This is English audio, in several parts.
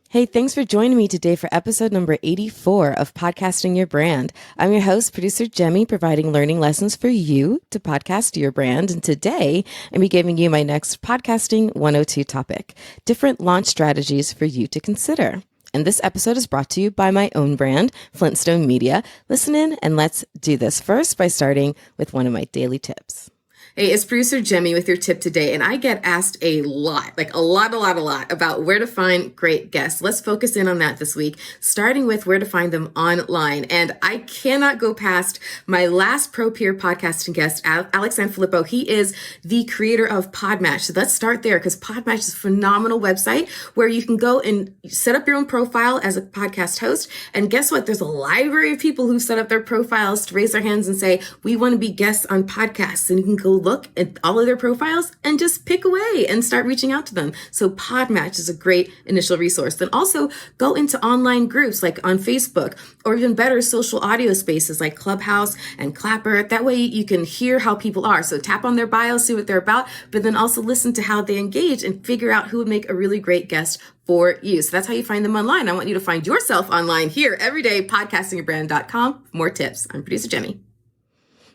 Hey, thanks for joining me today for episode number 84 of Podcasting Your Brand. I'm your host, producer Jemmy, providing learning lessons for you to podcast your brand. And today, I'm be giving you my next Podcasting 102 topic, different launch strategies for you to consider. And this episode is brought to you by my own brand, Flintstone Media. Listen in and let's do this first by starting with one of my daily tips. Hey, it's producer Jemmy with your tip today, and I get asked a lot about where to find great guests. Let's focus in on that this week, starting with where to find them online. And I cannot go past my last Pro Peer podcasting guest, Alex Sanfilippo. He is the creator of Podmatch. So let's start there because Podmatch is a phenomenal website where you can go and set up your own profile as a podcast host. And guess what? There's a library of people who set up their profiles to raise their hands and say, we want to be guests on podcasts. And you can go look at all of their profiles and just pick away and start reaching out to them. So Podmatch is a great initial resource. Then also go into online groups like on Facebook or even better social audio spaces like Clubhouse and Clapper. That way you can hear how people are. So tap on their bio, see what they're about, but then also listen to how they engage and figure out who would make a really great guest for you. So that's how you find them online. I want you to find yourself online here every day, podcastingyourbrand.com. More tips. I'm producer Jemmy.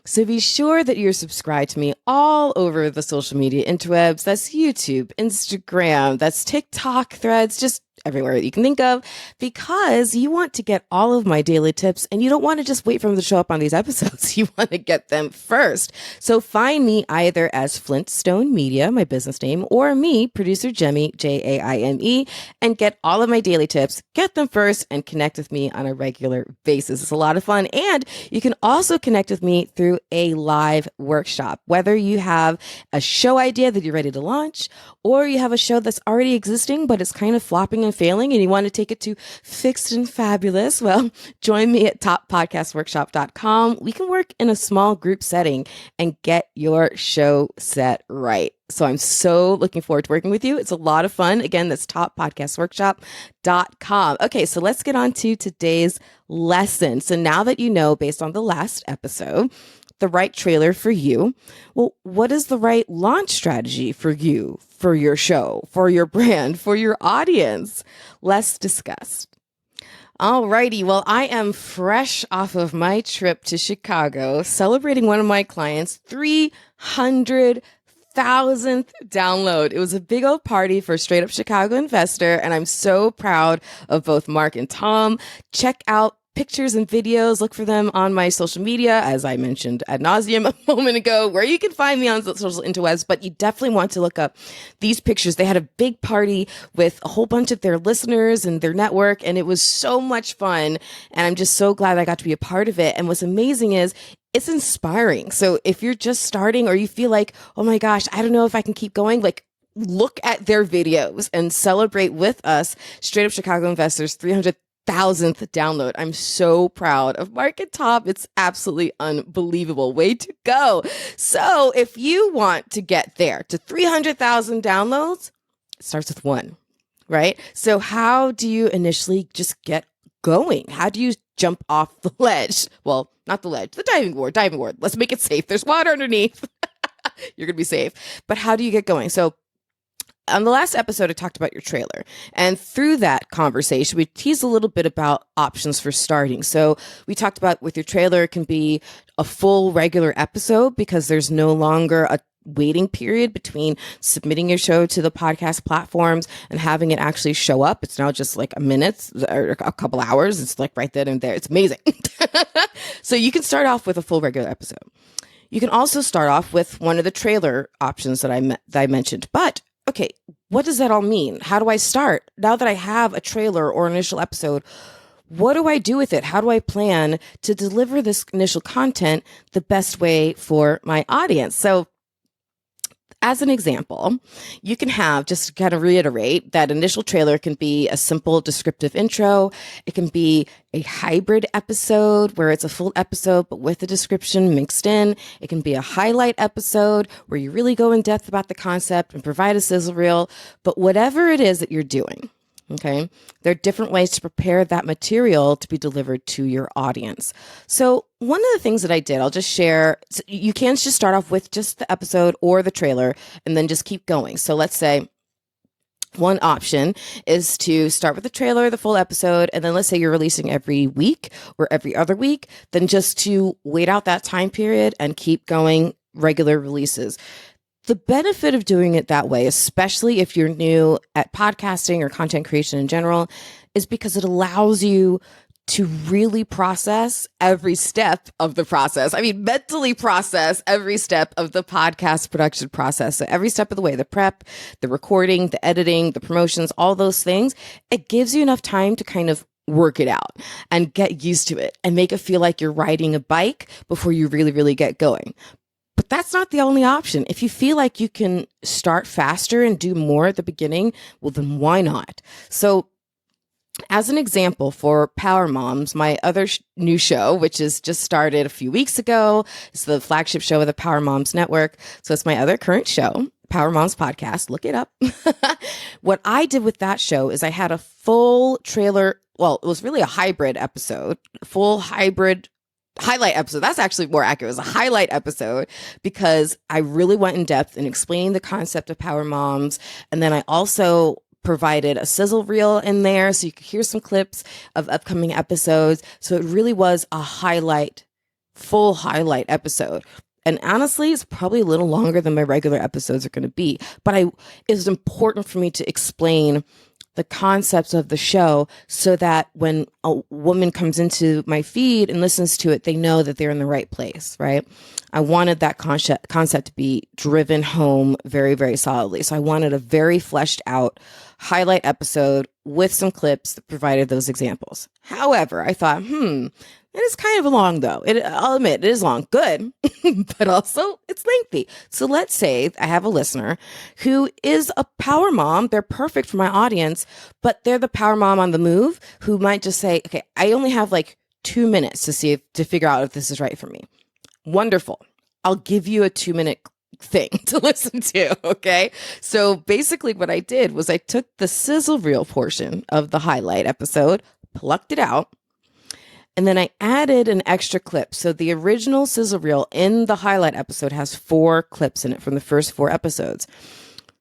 So be sure that you're subscribed to me all over the social media interwebs. That's YouTube, Instagram, that's TikTok, Threads, just everywhere that you can think of, because you want to get all of my daily tips and you don't want to just wait for them to show up on these episodes. You want to get them first. So find me either as Flintstone Media, my business name, or me, producer Jemmy, Jaime, and get all of my daily tips, get them first, and connect with me on a regular basis. It's a lot of fun. And you can also connect with me through a live workshop, whether you have a show idea that you're ready to launch, or you have a show that's already existing, but it's kind of flopping and failing and you want to take it to fixed and fabulous. Well, join me at toppodcastworkshop.com. We can work in a small group setting and get your show set right. So I'm so looking forward to working with you. It's a lot of fun. Again, that's toppodcastworkshop.com. Okay, so let's get on to today's lesson. So now that you know, based on the last episode, the right trailer for you, well, what is the right launch strategy for you, for your show, for your brand, for your audience? Let's discuss. Alrighty, well, I am fresh off of my trip to Chicago, celebrating one of my clients' 300,000th download. It was a big old party for a straight up Chicago investor, and I'm so proud of both Mark and Tom. Check out pictures and videos. Look for them on my social media, as I mentioned ad nauseum a moment ago, where you can find me on the social interwebs, but you definitely want to look up these pictures. They had a big party with a whole bunch of their listeners and their network, and it was so much fun. And I'm just so glad I got to be a part of it. And what's amazing is it's inspiring. So if you're just starting or you feel like, oh my gosh, I don't know if I can keep going, like, look at their videos and celebrate with us, Straight Up Chicago Investors 300,000th download. I'm so proud of Mark and Tom. It's absolutely unbelievable. Way to go. So if you want to get there to 300,000 downloads, it starts with one, right? So how do you initially just get going? How do you jump off the ledge? Well, not the ledge, the diving board. Let's make it safe. There's water underneath. You're going to be safe. But how do you get going? So on the last episode, I talked about your trailer. And through that conversation, we teased a little bit about options for starting. So we talked about with your trailer, it can be a full regular episode because there's no longer a waiting period between submitting your show to the podcast platforms and having it actually show up. It's now just like a minute or a couple hours. It's like right then and there. It's amazing. So you can start off with a full regular episode. You can also start off with one of the trailer options that I mentioned. But okay, what does that all mean? How do I start? Now that I have a trailer or initial episode, what do I do with it? How do I plan to deliver this initial content the best way for my audience? So as an example, you can have, just to kind of reiterate, that initial trailer can be a simple descriptive intro. It can be a hybrid episode where it's a full episode, but with a description mixed in. It can be a highlight episode where you really go in depth about the concept and provide a sizzle reel. But whatever it is that you're doing, okay, there are different ways to prepare that material to be delivered to your audience. So one of the things that I did, I'll just share, you can just start off with just the episode or the trailer and then just keep going. So let's say One option is to start with the trailer, the full episode, and then let's say you're releasing every week or every other week, then just to wait out that time period and keep going regular releases. The benefit of doing it that way, especially if you're new at podcasting or content creation in general, is because it allows you to really process every step of the process. I mean, mentally process every step of the podcast production process. So every step of the way, the prep, the recording, the editing, the promotions, all those things, it gives you enough time to kind of work it out and get used to it and make it feel like you're riding a bike before you really, really get going. But that's not the only option. If you feel like you can start faster and do more at the beginning, well, then why not? So as an example for Power Moms, my other new show, which is just started a few weeks ago, it's the flagship show of the Power Moms Network. So it's my other current show, Power Moms Podcast. Look it up. What I did with that show is I had a full trailer. Well, it was really a hybrid episode, full hybrid highlight episode. That's actually more accurate. It was a highlight episode because I really went in depth in explaining the concept of Power Moms. And then I also provided a sizzle reel in there so you could hear some clips of upcoming episodes. So it really was a full highlight episode. And honestly, it's probably a little longer than my regular episodes are going to be. But it was important for me to explain the concepts of the show so that when a woman comes into my feed and listens to it, they know that they're in the right place, right? I wanted that concept to be driven home very, very solidly. So I wanted a very fleshed out highlight episode with some clips that provided those examples. However, I thought, it is kind of long though. I'll admit it is long, good, but also it's lengthy. So let's say I have a listener who is a power mom. They're perfect for my audience, but they're the power mom on the move who might just say, okay, I only have like 2 minutes to figure out if this is right for me. Wonderful. I'll give you a 2-minute thing to listen to. Okay. So basically what I did was I took the sizzle reel portion of the highlight episode, plucked it out, and then I added an extra clip. So the original sizzle reel in the highlight episode has 4 clips in it from the first 4 episodes.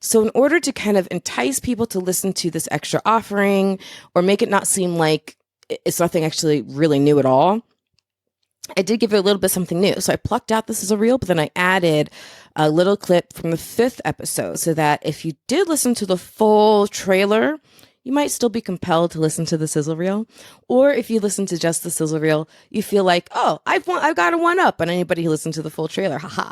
So in order to kind of entice people to listen to this extra offering or make it not seem like it's nothing actually really new at all, I did give it a little bit something new. So I plucked out the sizzle reel, but then I added a little clip from the 5th episode so that if you did listen to the full trailer, you might still be compelled to listen to the sizzle reel. Or if you listen to just the sizzle reel, you feel like, oh, I've got a one up on anybody who listened to the full trailer. Haha.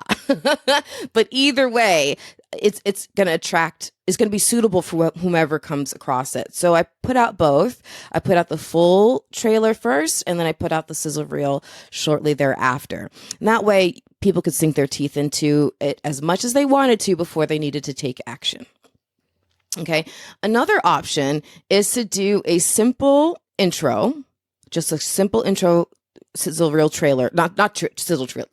But either way, it's going to be suitable for whomever comes across it. So I put out both. I put out the full trailer first, and then I put out the sizzle reel shortly thereafter. And that way people could sink their teeth into it as much as they wanted to before they needed to take action. Okay. Another option is to do a simple intro, just a simple intro sizzle reel trailer, sizzle trailer,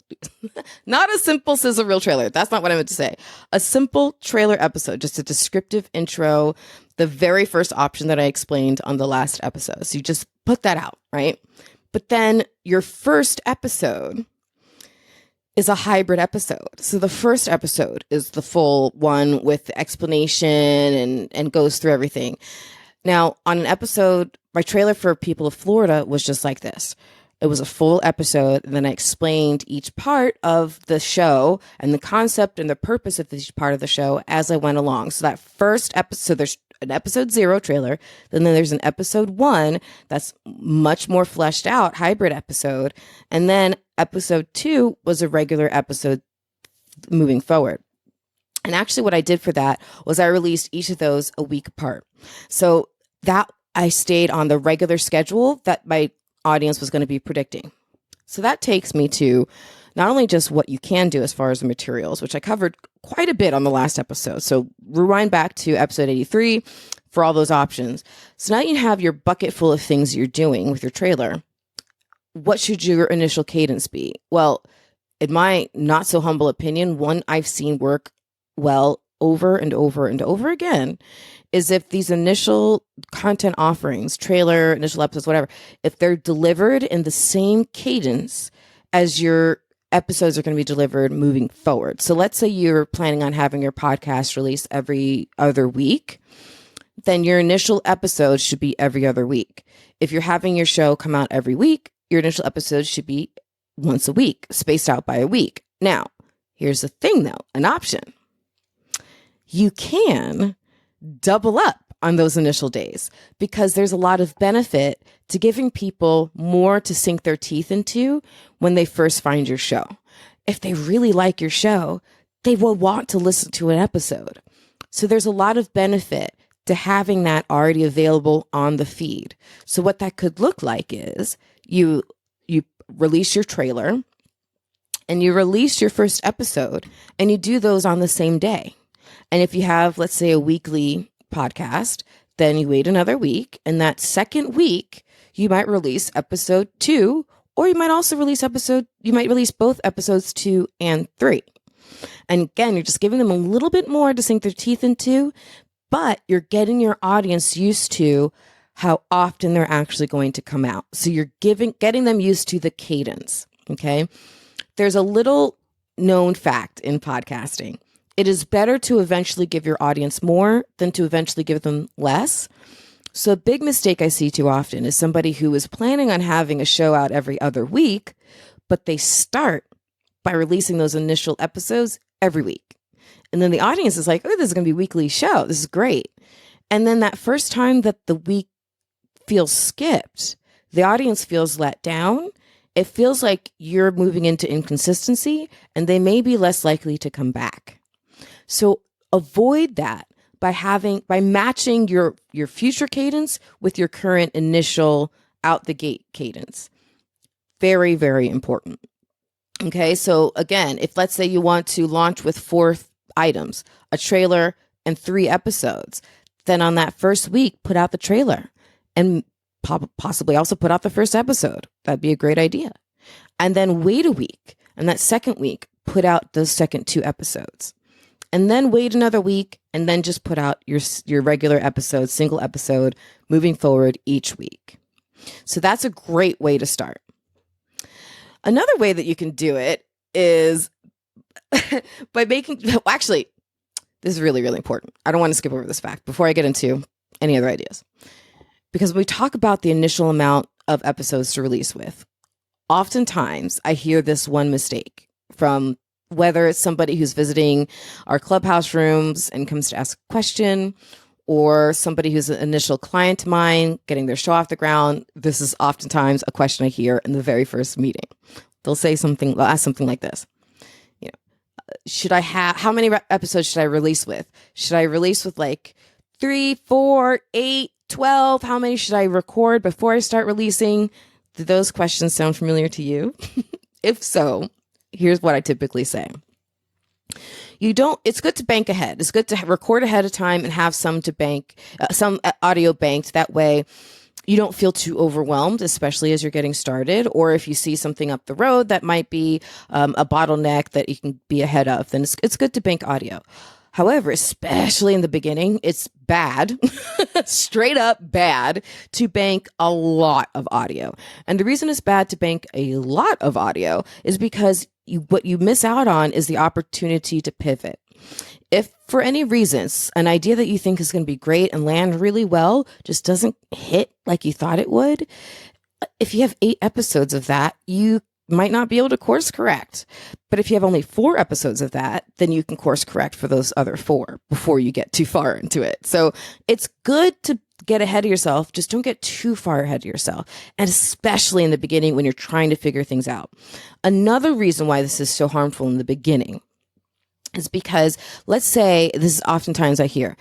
not a simple sizzle reel trailer. That's not what I meant to say. A simple trailer episode, just a descriptive intro, the very first option that I explained on the last episode. So you just put that out, right? But then your first episode is a hybrid episode. So the first episode is the full one with the explanation and goes through everything. Now, on an episode, my trailer for People of Florida was just like this. It was a full episode, and then I explained each part of the show and the concept and the purpose of each part of the show as I went along. So that first episode, there's an episode 0 trailer, then there's an episode 1 that's much more fleshed out hybrid episode, and then episode 2 was a regular episode moving forward. And actually what I did for that was I released each of those a week apart. So that I stayed on the regular schedule that my audience was going to be predicting. So that takes me to not only just what you can do as far as the materials, which I covered quite a bit on the last episode. So rewind back to episode 83 for all those options. So now you have your bucket full of things you're doing with your trailer. What should your initial cadence be? Well, in my not so humble opinion, one I've seen work well over and over and over again is if these initial content offerings, trailer, initial episodes, whatever, if they're delivered in the same cadence as your episodes are going to be delivered moving forward. So let's say you're planning on having your podcast released every other week. then your initial episode should be every other week. If you're having your show come out every week, your initial episode should be once a week, spaced out by a week. Now, here's the thing though, an option. You can double up on those initial days because there's a lot of benefit to giving people more to sink their teeth into when they first find your show. If they really like your show, they will want to listen to an episode. So there's a lot of benefit to having that already available on the feed. So what that could look like is you release your trailer and you release your first episode and you do those on the same day. And if you have, let's say, a weekly podcast, then you wait another week. And that second week, you might release episode 2, or you might also release both episodes 2 and 3. And again, you're just giving them a little bit more to sink their teeth into, but you're getting your audience used to how often they're actually going to come out. So you're getting them used to the cadence. Okay. There's a little known fact in podcasting. It is better to eventually give your audience more than to eventually give them less. So a big mistake I see too often is somebody who is planning on having a show out every other week, but they start by releasing those initial episodes every week. And then the audience is like, oh, this is going to be a weekly show. This is great. And then that first time that the week feels skipped, the audience feels let down. It feels like you're moving into inconsistency and they may be less likely to come back. So avoid that by matching your future cadence with your current initial out the gate cadence. Very, very important. Okay. So again, if let's say you want to launch with 4 items, a trailer and 3 episodes, then on that first week, put out the trailer and possibly also put out the first episode. That'd be a great idea. And then wait a week. And that second week, put out those second 2 episodes. And then wait another week and then just put out your regular episode, single episode, moving forward each week. So that's a great way to start. Another way that you can do it is by actually, this is really, really important. I don't want to skip over this fact before I get into any other ideas. Because when we talk about the initial amount of episodes to release with, oftentimes I hear this one mistake from whether it's somebody who's visiting our clubhouse rooms and comes to ask a question, or somebody who's an initial client of mine getting their show off the ground. This is oftentimes a question I hear in the very first meeting. They'll ask something like this. How many episodes should I release with? Should I release with like 3, 4, 8, 12? How many should I record before I start releasing? Do those questions sound familiar to you? If so, here's what I typically say. It's good to bank ahead. It's good to record ahead of time and have some audio banked. That way you don't feel too overwhelmed, especially as you're getting started. Or if you see something up the road that might be a bottleneck that you can be ahead of, then it's good to bank audio. However, especially in the beginning, it's bad, straight up bad, to bank a lot of audio. And the reason it's bad to bank a lot of audio is because what you miss out on is the opportunity to pivot. If for any reasons, an idea that you think is going to be great and land really well just doesn't hit like you thought it would, if you have 8 episodes of that, you might not be able to course correct. But if you have only 4 episodes of that, then you can course correct for those other 4 before you get too far into it. So it's good to get ahead of yourself. Just don't get too far ahead of yourself. And especially in the beginning when you're trying to figure things out. Another reason why this is so harmful in the beginning is because, let's say, this is oftentimes I hear,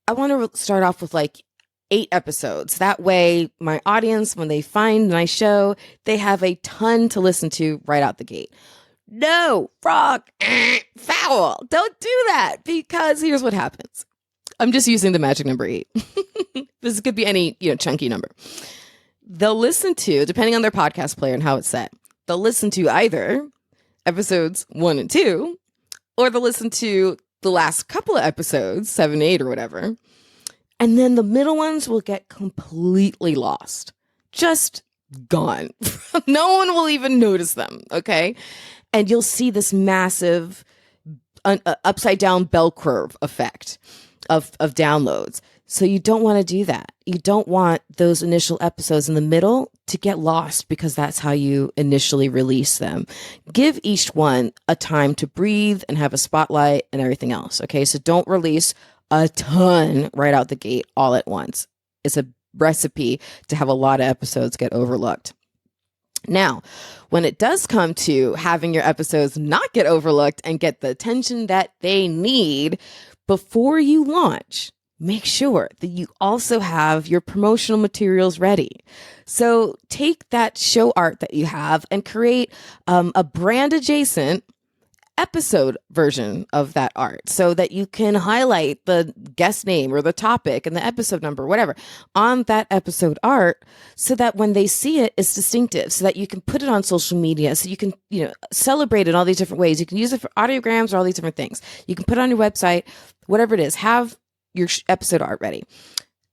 I want to start off with like 8 episodes. That way my audience, when they find my show, they have a ton to listen to right out the gate. No, frog, foul. Don't do that, because here's what happens. I'm just using the magic number 8. This could be any, chunky number. They'll listen to, depending on their podcast player and how it's set, they'll listen to either episodes 1 and 2, or they'll listen to the last couple of episodes, 7, 8, or whatever. And then the middle ones will get completely lost. Just gone. No one will even notice them, okay? And you'll see this massive upside down bell curve effect. of downloads. So you don't want to do that. You don't want those initial episodes in the middle to get lost because that's how you initially release them. Give each one a time to breathe and have a spotlight and everything else. Okay. So don't release a ton right out the gate all at once. It's a recipe to have a lot of episodes get overlooked. Now, when it does come to having your episodes not get overlooked and get the attention that they need before you launch, make sure that you also have your promotional materials ready. So take that show art that you have and create a brand adjacent episode version of that art so that you can highlight the guest name or the topic and the episode number, whatever, on that episode art so that when they see it, it's distinctive, so that you can put it on social media, so you can, celebrate it in all these different ways. You can use it for audiograms or all these different things. You can put it on your website, whatever it is, have your episode art ready.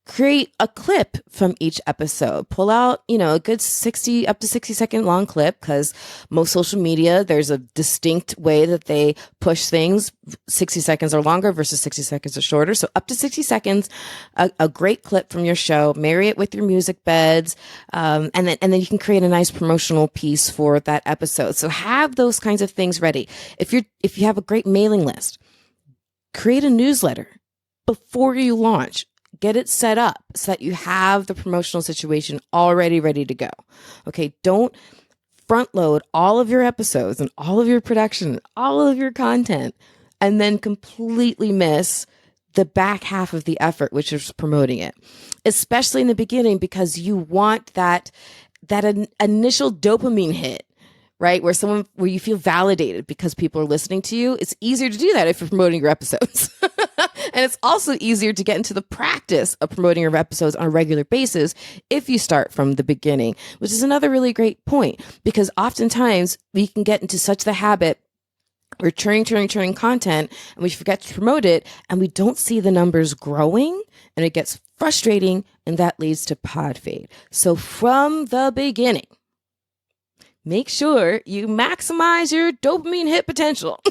Create a clip from each episode. Pull out, a good 60 up to 60-second long clip, because most social media, there's a distinct way that they push things. 60 seconds or longer versus 60 seconds or shorter. So up to 60 seconds, a great clip from your show. Marry it with your music beds, and then you can create a nice promotional piece for that episode. So have those kinds of things ready. If you have a great mailing list, create a newsletter before you launch. Get it set up so that you have the promotional situation already ready to go. Okay, don't front load all of your episodes and all of your production, and all of your content, and then completely miss the back half of the effort, which is promoting it, especially in the beginning, because you want that initial dopamine hit, right? Where you feel validated because people are listening to you. It's easier to do that if you're promoting your episodes. And it's also easier to get into the practice of promoting your episodes on a regular basis if you start from the beginning, which is another really great point, because oftentimes we can get into such the habit. We're churning content and we forget to promote it, and we don't see the numbers growing, and it gets frustrating, and that leads to pod fade. So from the beginning, make sure you maximize your dopamine hit potential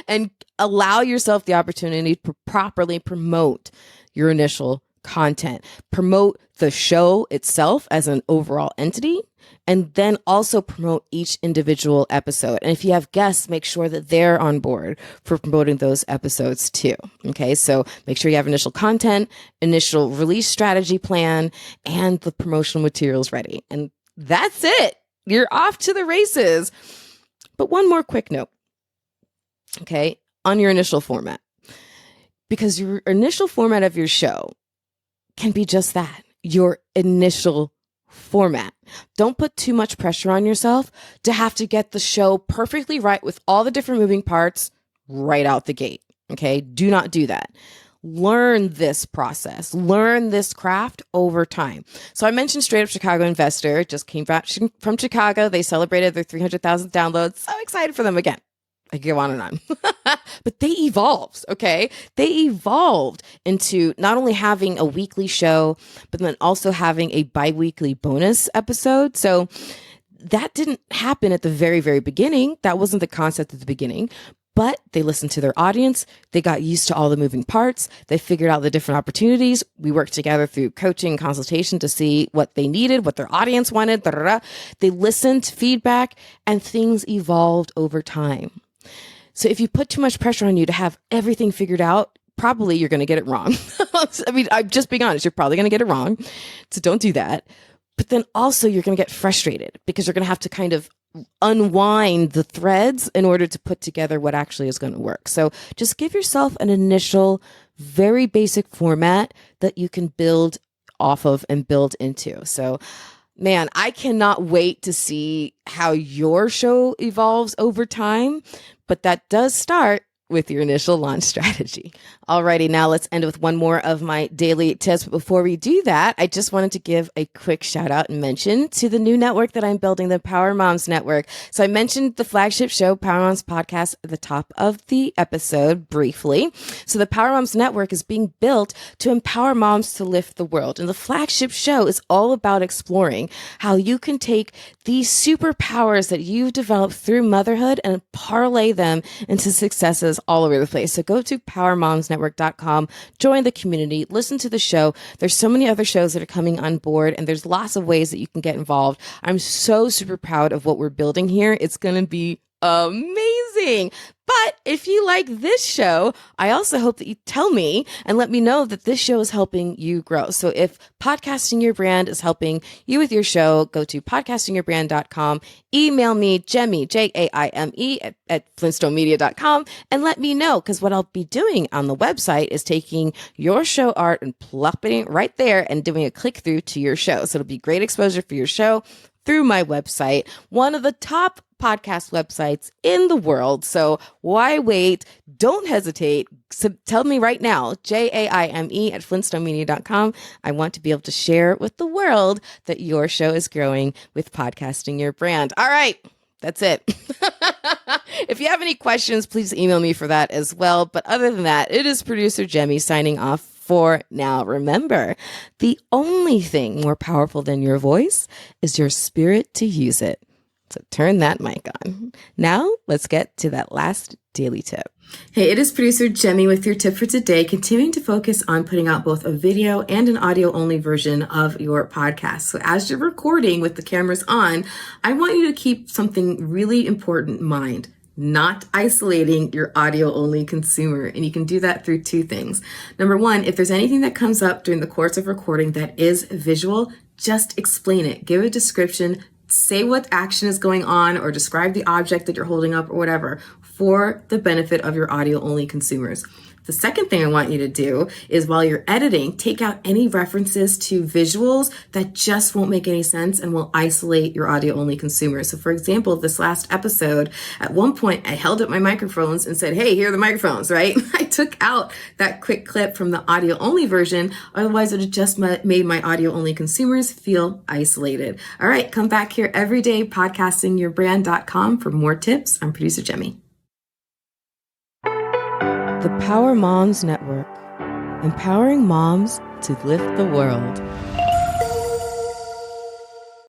and allow yourself the opportunity to properly promote your initial content. Promote the show itself as an overall entity, and then also promote each individual episode. And if you have guests, make sure that they're on board for promoting those episodes too. Okay, so make sure you have initial content, initial release strategy plan, and the promotional materials ready. And that's it. You're off to the races. But one more quick note, okay, on your initial format, because your initial format of your show can be just that, your initial format. Don't put too much pressure on yourself to have to get the show perfectly right with all the different moving parts right out the gate. Okay, do not do that. Learn this process, learn this craft over time. So I mentioned Straight Up Chicago Investor just came back from Chicago. They celebrated their 300,000 downloads. So excited for them again. I could go on and on. But they evolved, okay? They evolved into not only having a weekly show, but then also having a bi-weekly bonus episode. So that didn't happen at the very, very beginning. That wasn't the concept at the beginning. But they listened to their audience. They got used to all the moving parts. They figured out the different opportunities. We worked together through coaching and consultation to see what they needed, what their audience wanted. They listened to feedback, and things evolved over time. So if you put too much pressure on you to have everything figured out, probably you're going to get it wrong. I mean, I'm just being honest. You're probably going to get it wrong. So don't do that. But then also you're going to get frustrated because you're going to have to kind of unwind the threads in order to put together what actually is going to work. So just give yourself an initial, very basic format that you can build off of and build into. So man, I cannot wait to see how your show evolves over time, but that does start with your initial launch strategy. Alrighty, now let's end with one more of my daily tips. But before we do that, I just wanted to give a quick shout out and mention to the new network that I'm building, the Power Moms Network. So I mentioned the flagship show, Power Moms Podcast, at the top of the episode briefly. So the Power Moms Network is being built to empower moms to lift the world. And the flagship show is all about exploring how you can take these superpowers that you've developed through motherhood and parlay them into successes all over the place. So go to powermomsnetwork.com, join the community, listen to the show. There's so many other shows that are coming on board, and there's lots of ways that you can get involved. I'm so super proud of what we're building here. It's going to be amazing. But if you like this show, I also hope that you tell me and let me know that this show is helping you grow. So if podcasting your brand is helping you with your show, go to podcastingyourbrand.com, email me, Jemme, Jaime at flintstonemedia.com, and let me know, because what I'll be doing on the website is taking your show art and plopping it right there and doing a click through to your show. So it'll be great exposure for your show through my website, one of the top podcast websites in the world. So why wait? Don't hesitate. So tell me right now, Jaime at flintstonemedia.com. I want to be able to share with the world that your show is growing with podcasting your brand. All right. That's it. If you have any questions, please email me for that as well. But other than that, it is producer Jemme signing off for now. Remember, the only thing more powerful than your voice is your spirit to use it. So turn that mic on. Now let's get to that last daily tip. Hey, it is producer Jemme with your tip for today, continuing to focus on putting out both a video and an audio only version of your podcast. So as you're recording with the cameras on, I want you to keep something really important in mind. Not isolating your audio only consumer. And you can do that through two things. Number one, if there's anything that comes up during the course of recording that is visual, just explain it. Give a description, say what action is going on, or describe the object that you're holding up or whatever for the benefit of your audio only consumers. The second thing I want you to do is, while you're editing, take out any references to visuals that just won't make any sense and will isolate your audio only consumers. So for example, this last episode, at one point I held up my microphones and said, hey, here are the microphones, right? I took out that quick clip from the audio only version. Otherwise it would have just made my audio only consumers feel isolated. All right, come back here every day, podcastingyourbrand.com, for more tips. I'm producer Jemme. The Power Moms Network, empowering moms to lift the world.